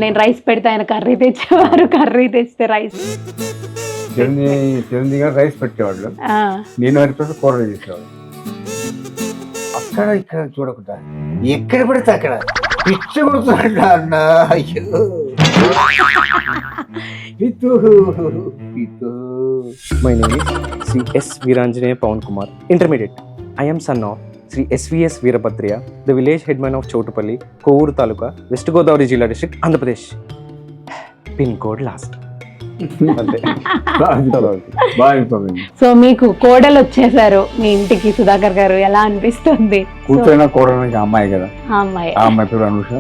నేను రైస్ పెడితే ఆయన కర్రీ తెచ్చేవారు, కర్రీ తెస్తే రైస్. చిరంజీవి గారు రైస్ పెట్టేవాళ్ళు, నేను వారి కూర చేసేవాడు. అక్కడ ఇక్కడ చూడకుండా ఎక్కడ పడితే అక్కడ పిచ్చి కొడుతున్నా అన్న. అయ్యో పితు పితు. My name is Sri S. Viranjanaya Pawan Kumar, intermediate. I am son of Sri S.V.S. Veerabhadraya, the village headman of Chotupalli, Kovuru Taluka, West Godavari Jilla District, Andhra Pradesh. Pin code last. So మీకు కోడలు వచ్చేసారు మీ ఇంటికి సుధాకర్ గారు, ఎలా అనిపిస్తుంది? కూతురైనా కోడలకి అమ్మాయి కదా, ఆ అమ్మాయి ఆ అమ్మాయి పేరు అనుష.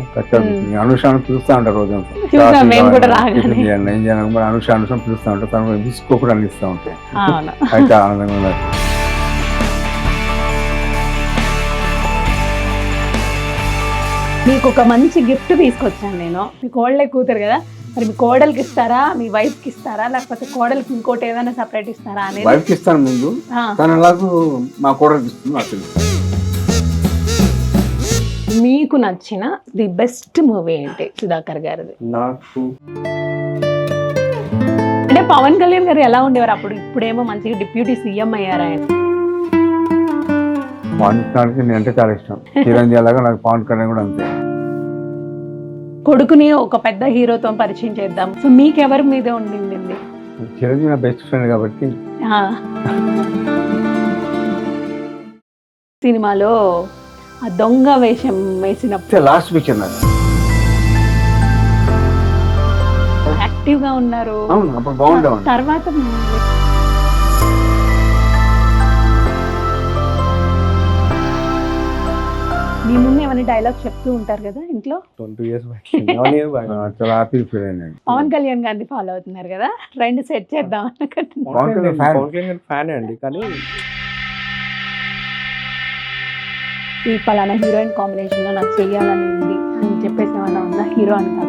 అనుషాన్ని పిలుస్తా ఉంటారు రోజు, చూసాం మేము కూడా రాగానే. ఏం చేయాలి అనుష అనుషం పిలుస్తా ఉంటారు, తను తీసుకోకుండా అనిపిస్తూ ఉంటాయి. అవును. అయితే ఆనందంగా ఉన్నారు. మీకు ఒక మంచి గిఫ్ట్ తీసుకొచ్చాను నేను. మీ కోడలే కూతురు కదా, మరి మీ కోడలికి ఇస్తారా, మీ వైఫ్ కి ఇస్తారా, లేకపోతే కోడలికి ఇంకోటి ఏదైనా సపరేట్ ఇస్తారా అనేది? వైఫ్ కి ఇస్తాను ముందు, తను ఎలాగూ మా కోడలికి ఇస్తుంది నాకు తెలుసు. మీకు నచ్చిన ది బెస్ట్ మూవీ ఏంటి సుధాకర్ గారిది? నాకు అంటే పవన్ కళ్యాణ్ గారు ఎలా ఉండేవారు అప్పుడు, ఇప్పుడేమో మంచిగా డిప్యూటీ సీఎం అయ్యారు ఆయన. పవన్ కళ్యాణ్ నేను అంటే చాలా ఇష్టం. చిరంజీవి లాగా నాకు పవన్ కళ్యాణ్ కూడా అంతే. కొడుకుని ఒక పెద్ద హీరోతో పరిచయం చేద్దాం. సో మీకు ఎవరి మీద ఉండింది? చిరంజీవి నా బెస్ట్ ఫ్రెండ్ కాబట్టి. సినిమాలో ఆ దొంగ వేషం వేసినప్పుడు లాస్ట్ పిక్చర్ నాకు యాక్టివ్ గా ఉన్నారు. అవును, అప్పుడు బాగుండేవాడు. తర్వాత మీ ముందు ఏమైనా డైలాగ్ చెప్తూ ఉంటారు కదా ఇంట్లో? 20 years back. చాలా హ్యాపీ ఫీల్ అయ్యాను. పవన్ కళ్యాణ్ గారిని ఫాలో అవుతున్నారు కదా, రెండు సెట్ చేద్దాం అనుకుంటున్నాను. పవన్ కళ్యాణ్ ఫ్యాన్ అండి, కానీ ఈ పలానా హీరోయిన్ కాంబినేషన్ లో నాకు చెయ్యాలని ఉంది అని చెప్పేసి ఏమన్నా ఉందా? హీరో అని కాదు,